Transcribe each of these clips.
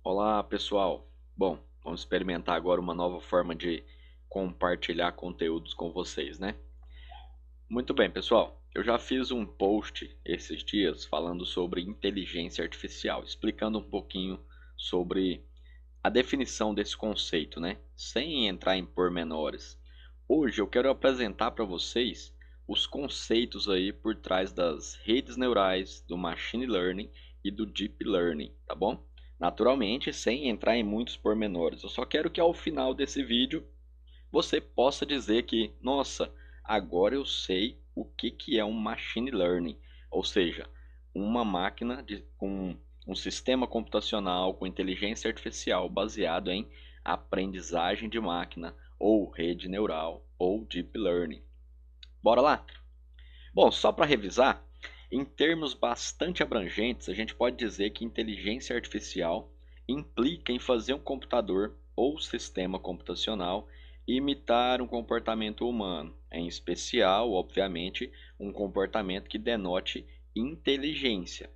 Olá, pessoal. Bom, vamos experimentar agora uma nova forma de compartilhar conteúdos com vocês, né? Muito bem, pessoal. Eu já fiz um post esses dias falando sobre inteligência artificial, explicando um pouquinho sobre a definição desse conceito, né? Sem entrar em pormenores. Hoje eu quero apresentar para vocês os conceitos aí por trás das redes neurais, do machine learning e do deep learning, tá bom? Naturalmente, sem entrar em muitos pormenores. Eu só quero que ao final desse vídeo você possa dizer que, nossa, agora eu sei o que é um machine learning, ou seja, uma máquina com um sistema computacional com inteligência artificial baseado em aprendizagem de máquina, ou rede neural, ou deep learning. Bora lá? Bom, só para revisar, em termos bastante abrangentes, a gente pode dizer que inteligência artificial implica em fazer um computador ou sistema computacional imitar um comportamento humano, em especial, obviamente, um comportamento que denote inteligência.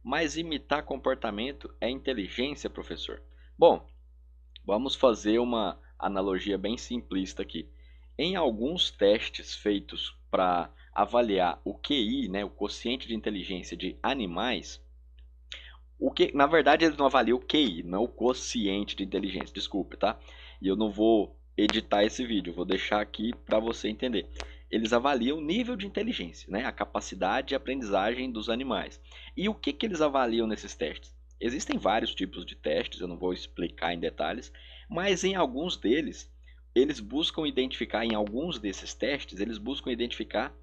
Mas imitar comportamento é inteligência, professor? Bom, vamos fazer uma analogia bem simplista aqui. Em alguns testes feitos para avaliar o QI, né, o quociente de inteligência de animais, na verdade eles não avaliam o QI, não o quociente de inteligência, desculpe, tá? E eu não vou editar esse vídeo, vou deixar aqui para você entender. Eles avaliam o nível de inteligência, né, a capacidade de aprendizagem dos animais. E o que eles avaliam nesses testes? Existem vários tipos de testes, eu não vou explicar em detalhes, mas em alguns deles, eles buscam identificar, em alguns desses testes, eles buscam identificar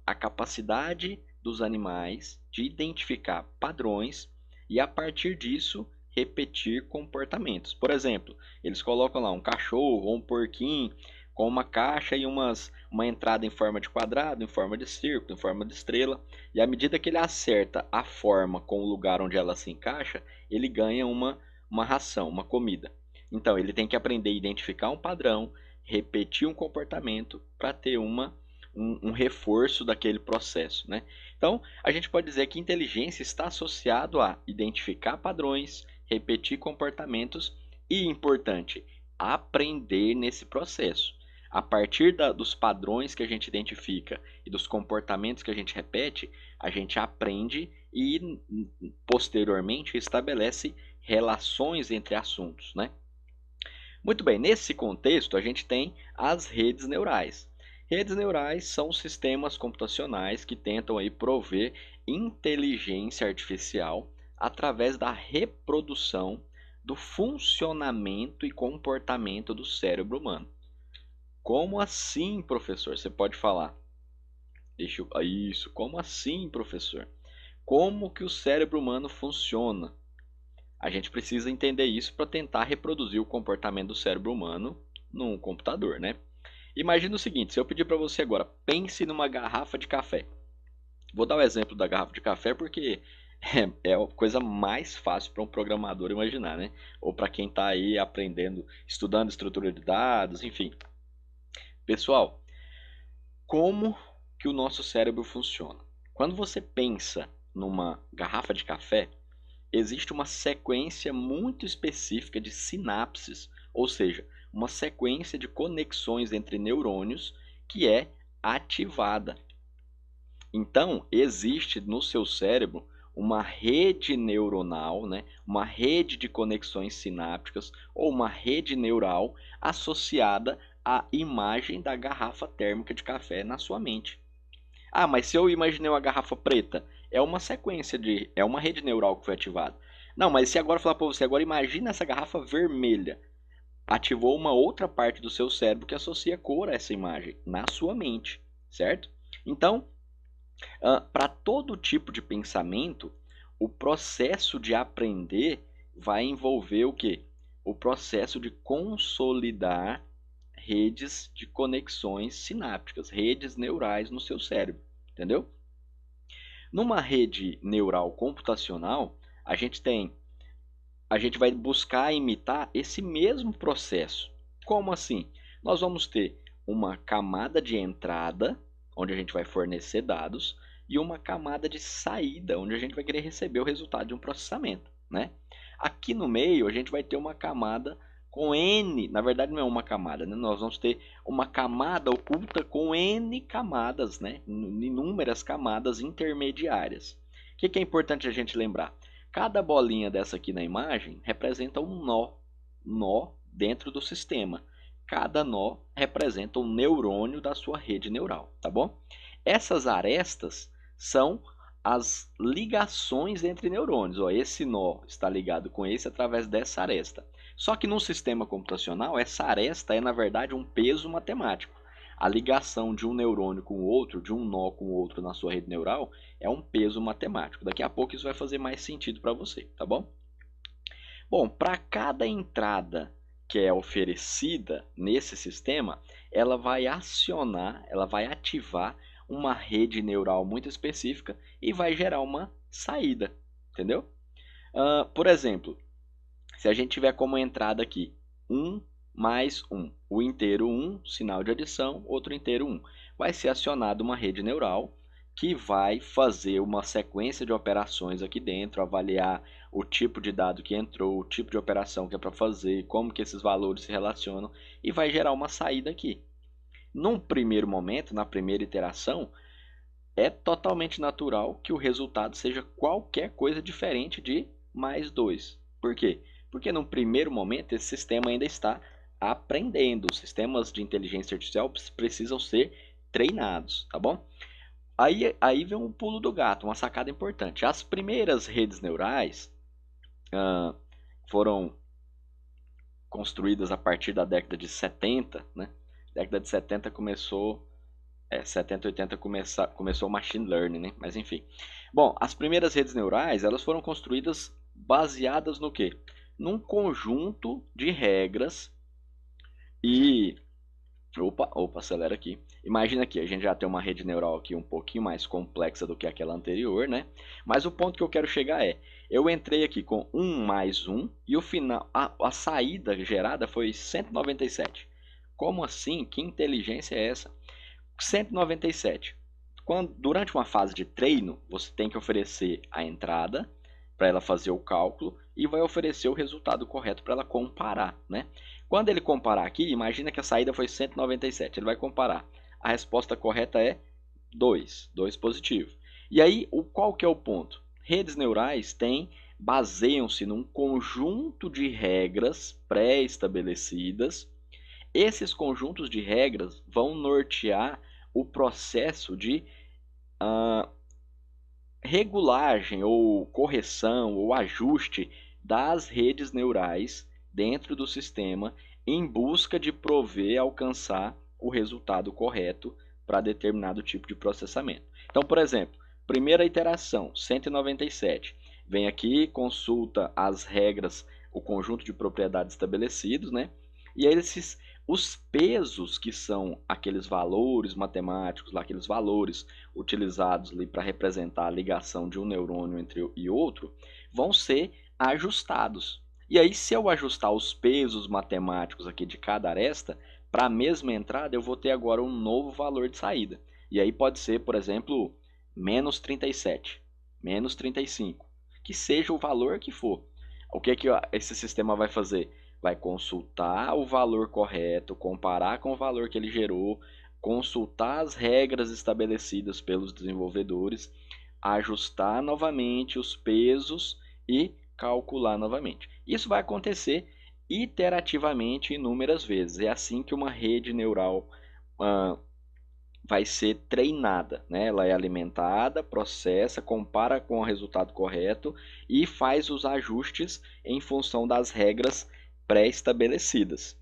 a capacidade dos animais de identificar padrões e, a partir disso, repetir comportamentos. Por exemplo, eles colocam lá um cachorro ou um porquinho com uma caixa e uma entrada em forma de quadrado, em forma de círculo, em forma de estrela, e à medida que ele acerta a forma com o lugar onde ela se encaixa, ele ganha uma ração, uma comida. Então, ele tem que aprender a identificar um padrão, repetir um comportamento para ter um reforço daquele processo, né? Então, a gente pode dizer que inteligência está associado a identificar padrões, repetir comportamentos e, importante, aprender nesse processo. A partir dos padrões que a gente identifica e dos comportamentos que a gente repete, a gente aprende e, posteriormente, estabelece relações entre assuntos, né? Muito bem, nesse contexto, a gente tem as redes neurais. Redes neurais são sistemas computacionais que tentam aí prover inteligência artificial através da reprodução do funcionamento e comportamento do cérebro humano. Como assim, professor? Você pode falar. Isso, como assim, professor? Como que o cérebro humano funciona? A gente precisa entender isso para tentar reproduzir o comportamento do cérebro humano num computador, né? Imagina o seguinte, se eu pedir para você agora, pense numa garrafa de café. Vou dar o exemplo da garrafa de café porque é a coisa mais fácil para um programador imaginar, né? Ou para quem está aí aprendendo, estudando estrutura de dados, enfim. Pessoal, como que o nosso cérebro funciona? Quando você pensa numa garrafa de café, existe uma sequência muito específica de sinapses, ou seja, uma sequência de conexões entre neurônios que é ativada. Então, existe no seu cérebro uma rede neuronal, né? Uma rede de conexões sinápticas ou uma rede neural associada à imagem da garrafa térmica de café na sua mente. Ah, mas se eu imaginei uma garrafa preta, é uma rede neural que foi ativada. Não, mas se agora eu falar para você, agora imagina essa garrafa vermelha. Ativou uma outra parte do seu cérebro que associa cor a essa imagem na sua mente, certo? Então, para todo tipo de pensamento, o processo de aprender vai envolver o quê? O processo de consolidar redes de conexões sinápticas, redes neurais no seu cérebro, entendeu? Numa rede neural computacional, a gente tem, a gente vai buscar imitar esse mesmo processo. Como assim? Nós vamos ter uma camada de entrada, onde a gente vai fornecer dados, e uma camada de saída, onde a gente vai querer receber o resultado de um processamento, né? Aqui no meio, a gente vai ter uma camada com N, na verdade não é uma camada, né? Nós vamos ter uma camada oculta com N camadas, né? Inúmeras camadas intermediárias. O que é importante a gente lembrar? Cada bolinha dessa aqui na imagem representa um nó dentro do sistema. Cada nó representa um neurônio da sua rede neural, tá bom? Essas arestas são as ligações entre neurônios. Ó, esse nó está ligado com esse através dessa aresta. Só que num sistema computacional, essa aresta é, na verdade, um peso matemático. A ligação de um neurônio com o outro, de um nó com o outro na sua rede neural, é um peso matemático. Daqui a pouco isso vai fazer mais sentido para você, tá bom? Bom, para cada entrada que é oferecida nesse sistema, ela vai acionar, ela vai ativar uma rede neural muito específica e vai gerar uma saída, entendeu? Por exemplo, se a gente tiver como entrada aqui 1 mais 1, o inteiro 1, sinal de adição, outro inteiro 1, vai ser acionada uma rede neural que vai fazer uma sequência de operações aqui dentro, avaliar o tipo de dado que entrou, o tipo de operação que é para fazer, como que esses valores se relacionam e vai gerar uma saída aqui. Num primeiro momento, na primeira iteração, é totalmente natural que o resultado seja qualquer coisa diferente de mais 2. Por quê? Porque no primeiro momento esse sistema ainda está aprendendo. Os sistemas de inteligência artificial precisam ser treinados, tá bom? Aí vem um pulo do gato, uma sacada importante. As primeiras redes neurais foram construídas a partir da década de 70, né? Década de 70 começou 70, 80 começou o machine learning, né? Mas enfim. Bom, as primeiras redes neurais, elas foram construídas baseadas no quê? Num conjunto de regras e... Opa, acelera aqui. Imagina aqui, a gente já tem uma rede neural aqui um pouquinho mais complexa do que aquela anterior, né? Mas o ponto que eu quero chegar é, eu entrei aqui com 1 mais 1 e o final, a saída gerada foi 197. Como assim? Que inteligência é essa? 197. Durante uma fase de treino, você tem que oferecer a entrada para ela fazer o cálculo e vai oferecer o resultado correto para ela comparar, né? Quando ele comparar aqui, imagina que a saída foi 197, ele vai comparar. A resposta correta é 2 positivo. E aí, qual que é o ponto? Redes neurais baseiam-se num conjunto de regras pré-estabelecidas. Esses conjuntos de regras vão nortear o processo de regulagem ou correção ou ajuste das redes neurais dentro do sistema em busca de alcançar o resultado correto para determinado tipo de processamento. Então, por exemplo, primeira iteração, 197. Vem aqui, consulta as regras, o conjunto de propriedades estabelecidos, né? E aí os pesos, que são aqueles valores matemáticos, aqueles valores utilizados para representar a ligação de um neurônio entre e outro, vão ser ajustados. E aí, se eu ajustar os pesos matemáticos aqui de cada aresta, para a mesma entrada eu vou ter agora um novo valor de saída. E aí pode ser, por exemplo, menos 37, menos 35, que seja o valor que for. O que esse sistema vai fazer? Vai consultar o valor correto, comparar com o valor que ele gerou, consultar as regras estabelecidas pelos desenvolvedores, ajustar novamente os pesos e calcular novamente. Isso vai acontecer iterativamente inúmeras vezes. É assim que uma rede neural vai ser treinada, né? Ela é alimentada, processa, compara com o resultado correto e faz os ajustes em função das regras pré-estabelecidas.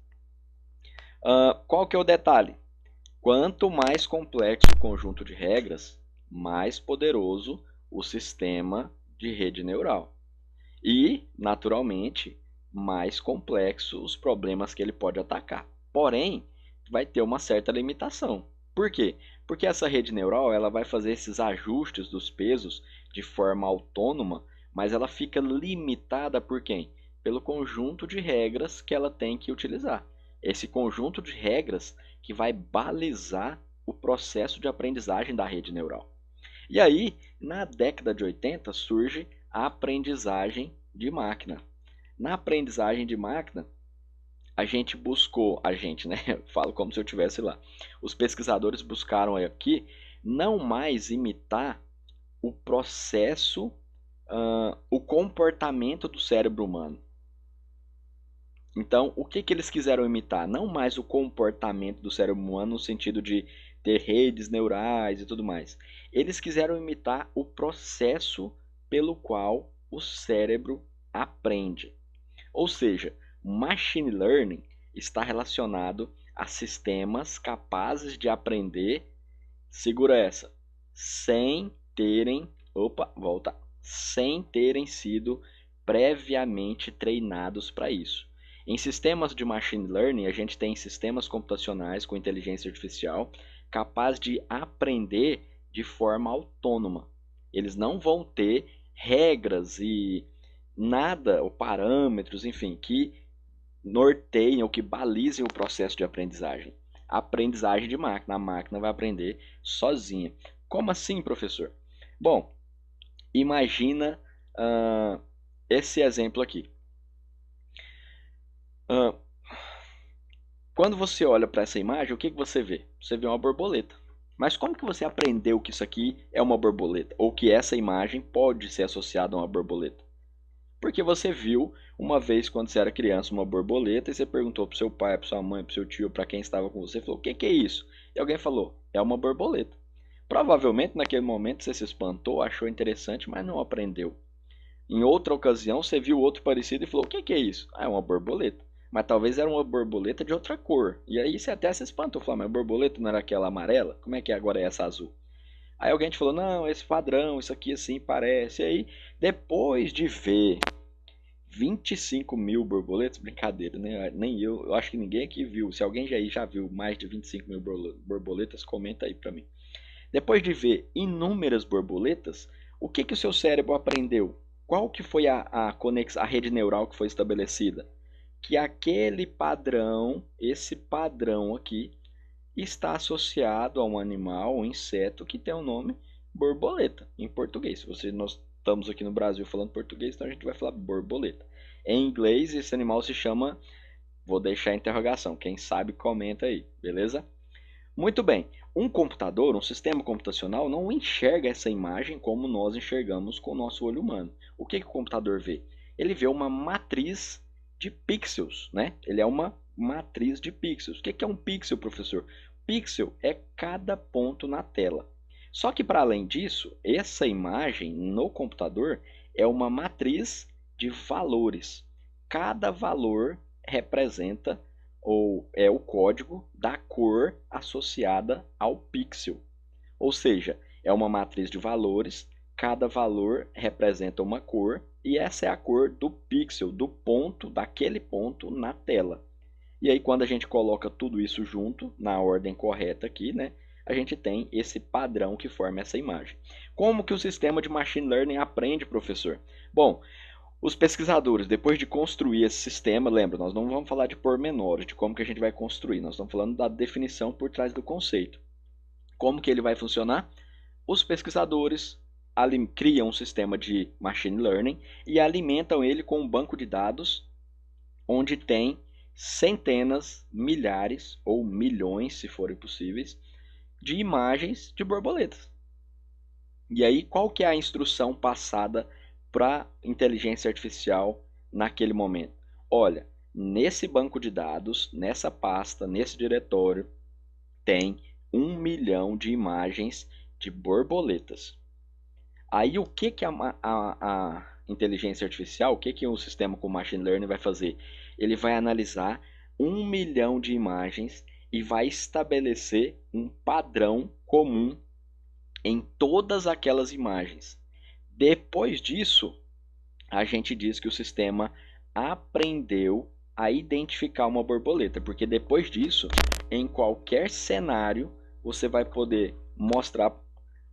Qual que é o detalhe? Quanto mais complexo o conjunto de regras, mais poderoso o sistema de rede neural. E, naturalmente, mais complexo os problemas que ele pode atacar. Porém, vai ter uma certa limitação. Por quê? Porque essa rede neural ela vai fazer esses ajustes dos pesos de forma autônoma, mas ela fica limitada por quem? Pelo conjunto de regras que ela tem que utilizar. Esse conjunto de regras que vai balizar o processo de aprendizagem da rede neural. E aí, na década de 80, surge a aprendizagem de máquina. Na aprendizagem de máquina, a gente buscou, né? Falo como se eu estivesse lá. Os pesquisadores buscaram aqui não mais imitar o processo, o comportamento do cérebro humano. Então, o que eles quiseram imitar? Não mais o comportamento do cérebro humano no sentido de ter redes neurais e tudo mais. Eles quiseram imitar o processo pelo qual o cérebro aprende. Ou seja, machine learning está relacionado a sistemas capazes de aprender, segura essa, sem terem, sem terem sido previamente treinados para isso. Em sistemas de machine learning, a gente tem sistemas computacionais com inteligência artificial capazes de aprender de forma autônoma. Eles não vão ter regras e nada, ou parâmetros, enfim, que norteiem ou que balizem o processo de aprendizagem. Aprendizagem de máquina, a máquina vai aprender sozinha. Como assim, professor? Bom, imagina esse exemplo aqui. Quando você olha para essa imagem, o que você vê? Você vê uma borboleta. Mas como que você aprendeu que isso aqui é uma borboleta? Ou que essa imagem pode ser associada a uma borboleta? Porque você viu uma vez quando você era criança uma borboleta e você perguntou para o seu pai, para sua mãe, para o seu tio, para quem estava com você, falou: o que é isso? E alguém falou: é uma borboleta. Provavelmente naquele momento você se espantou, achou interessante, mas não aprendeu. Em outra ocasião você viu outro parecido e falou: o que é isso? Ah, é uma borboleta. Mas talvez era uma borboleta de outra cor. E aí você até se espantou, falou: mas a borboleta não era aquela amarela? Como é que agora é essa azul? Aí alguém te falou: não, esse padrão, isso aqui assim parece. E aí, depois de ver 25 mil borboletas, brincadeira, né? Nem eu acho que ninguém aqui viu. Se alguém já viu mais de 25 mil borboletas, comenta aí para mim. Depois de ver inúmeras borboletas, o que o seu cérebro aprendeu? Qual que foi a rede neural que foi estabelecida? Que aquele padrão, esse padrão aqui, está associado a um animal, um inseto que tem o nome borboleta, em português. Nós estamos aqui no Brasil falando português, então a gente vai falar borboleta. Em inglês, esse animal se chama, vou deixar a interrogação, quem sabe comenta aí, beleza? Muito bem, um computador, um sistema computacional não enxerga essa imagem como nós enxergamos com o nosso olho humano. O que o computador vê? Ele vê uma matriz de pixels, né? Ele é uma matriz de pixels. O que é um pixel, professor? Pixel é cada ponto na tela. Só que para além disso, essa imagem no computador é uma matriz de valores. Cada valor representa ou é o código da cor associada ao pixel. Ou seja, é uma matriz de valores, cada valor representa uma cor e essa é a cor do pixel, do ponto, daquele ponto na tela. E aí quando a gente coloca tudo isso junto, na ordem correta aqui, né, a gente tem esse padrão que forma essa imagem. Como que o sistema de machine learning aprende, professor? Bom, os pesquisadores, depois de construir esse sistema, lembra, nós não vamos falar de pormenores, de como que a gente vai construir, nós estamos falando da definição por trás do conceito. Como que ele vai funcionar? Os pesquisadores criam um sistema de machine learning e alimentam ele com um banco de dados onde tem centenas, milhares ou milhões, se forem possíveis, de imagens de borboletas. E aí, qual que é a instrução passada para inteligência artificial naquele momento? Olha, nesse banco de dados, nessa pasta, nesse diretório, tem 1 milhão de imagens de borboletas. Aí o que a inteligência artificial, o que o sistema com machine learning vai fazer? Ele vai analisar 1 milhão de imagens e vai estabelecer um padrão comum em todas aquelas imagens. Depois disso, a gente diz que o sistema aprendeu a identificar uma borboleta, porque depois disso, em qualquer cenário, você vai poder mostrar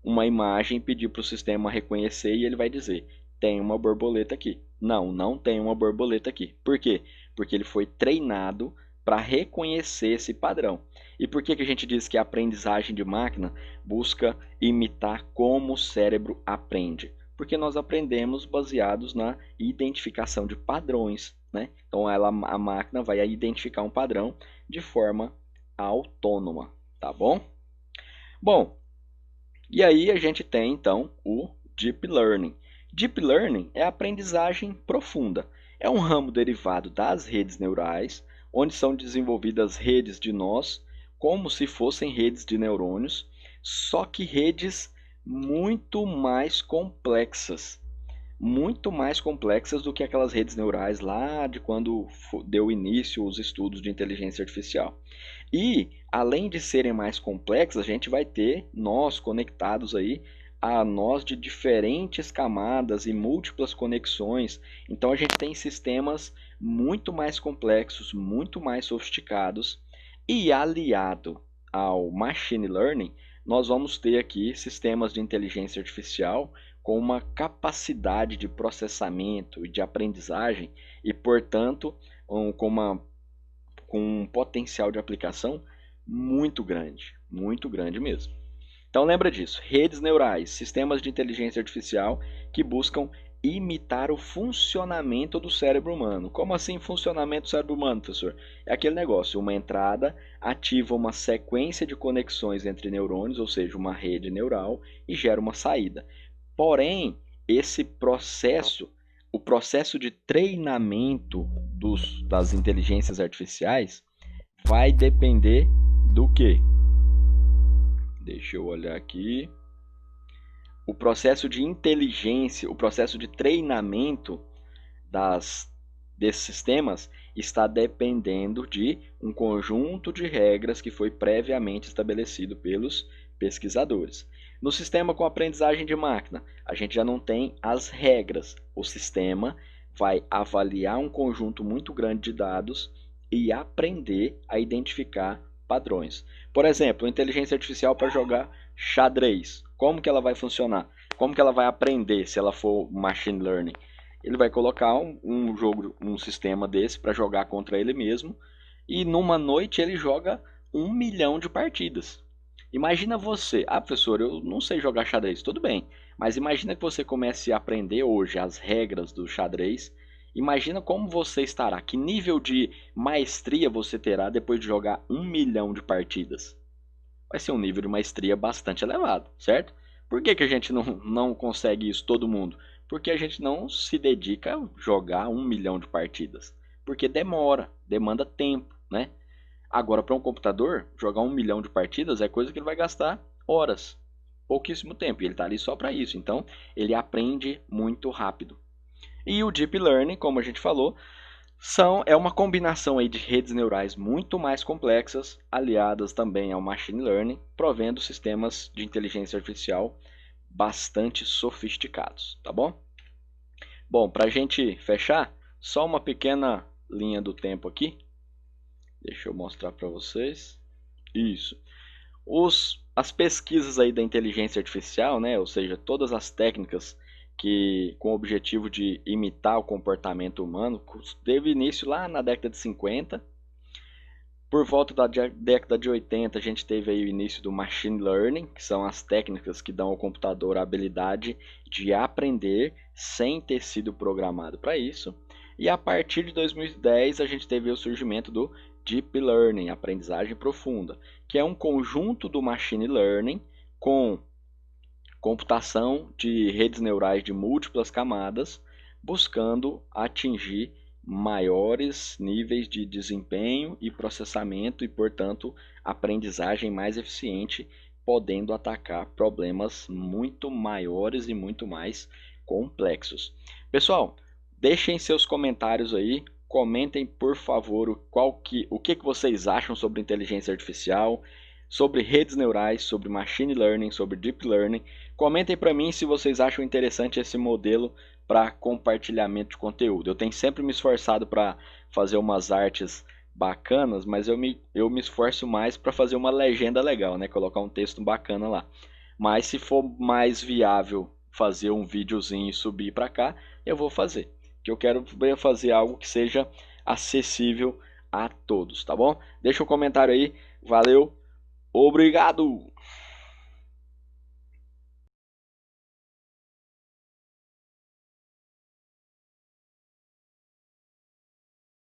uma imagem, pedir para o sistema reconhecer e ele vai dizer: tem uma borboleta aqui. Não, não tem uma borboleta aqui. Por quê? Porque ele foi treinado para reconhecer esse padrão. E por que a gente diz que a aprendizagem de máquina busca imitar como o cérebro aprende? porque nós aprendemos baseados na identificação de padrões, né? Então a máquina vai identificar um padrão de forma autônoma, tá bom? Bom, e aí a gente tem então o Deep Learning. Deep Learning é aprendizagem profunda. É um ramo derivado das redes neurais, onde são desenvolvidas redes de nós, como se fossem redes de neurônios, só que redes muito mais complexas do que aquelas redes neurais lá de quando deu início os estudos de inteligência artificial. E, além de serem mais complexas, a gente vai ter nós conectados aí a nós de diferentes camadas e múltiplas conexões. Então, a gente tem sistemas muito mais complexos, muito mais sofisticados. E aliado ao Machine Learning, nós vamos ter aqui sistemas de inteligência artificial com uma capacidade de processamento e de aprendizagem e, portanto, com um potencial de aplicação muito grande mesmo. Então lembra disso, redes neurais, sistemas de inteligência artificial que buscam imitar o funcionamento do cérebro humano. Como assim funcionamento do cérebro humano, professor? É aquele negócio, uma entrada ativa uma sequência de conexões entre neurônios, ou seja, uma rede neural, e gera uma saída. Porém, esse processo, o processo de treinamento das inteligências artificiais vai depender do quê? Deixa eu olhar aqui. O processo de inteligência, o processo de treinamento desses sistemas está dependendo de um conjunto de regras que foi previamente estabelecido pelos pesquisadores. No sistema com aprendizagem de máquina, a gente já não tem as regras. O sistema vai avaliar um conjunto muito grande de dados e aprender a identificar padrões. Por exemplo, inteligência artificial para jogar xadrez. Como que ela vai funcionar? Como que ela vai aprender se ela for machine learning? Ele vai colocar um sistema desse para jogar contra ele mesmo e numa noite ele joga 1 milhão de partidas. Imagina você, professor, eu não sei jogar xadrez, tudo bem, mas imagina que você comece a aprender hoje as regras do xadrez. Imagina como você estará, que nível de maestria você terá depois de jogar 1 milhão de partidas. Vai ser um nível de maestria bastante elevado, certo? Por que a gente não consegue isso todo mundo? Porque a gente não se dedica a jogar 1 milhão de partidas. Porque demanda tempo, né? Agora, para um computador, jogar 1 milhão de partidas é coisa que ele vai gastar horas, pouquíssimo tempo, e ele está ali só para isso. Então, ele aprende muito rápido. E o Deep Learning, como a gente falou, é uma combinação aí de redes neurais muito mais complexas, aliadas também ao Machine Learning, provendo sistemas de inteligência artificial bastante sofisticados, tá bom? Bom, para a gente fechar, só uma pequena linha do tempo aqui. Deixa eu mostrar para vocês. Isso. As pesquisas aí da inteligência artificial, né, ou seja, todas as técnicas com o objetivo de imitar o comportamento humano, teve início lá na década de 50. Por volta da década de 80, a gente teve aí o início do Machine Learning, que são as técnicas que dão ao computador a habilidade de aprender sem ter sido programado para isso. E a partir de 2010, a gente teve o surgimento do Deep Learning, aprendizagem profunda, que é um conjunto do Machine Learning com computação de redes neurais de múltiplas camadas, buscando atingir maiores níveis de desempenho e processamento e, portanto, aprendizagem mais eficiente, podendo atacar problemas muito maiores e muito mais complexos. Pessoal, deixem seus comentários aí, comentem por favor o que vocês acham sobre inteligência artificial, sobre redes neurais, sobre machine learning, sobre deep learning. Comentem para mim se vocês acham interessante esse modelo para compartilhamento de conteúdo. Eu tenho sempre me esforçado para fazer umas artes bacanas, mas eu me esforço mais para fazer uma legenda legal, né? Colocar um texto bacana lá. Mas se for mais viável fazer um videozinho e subir para cá, eu vou fazer. Que eu quero fazer algo que seja acessível a todos, tá bom? Deixa um comentário aí. Valeu, obrigado!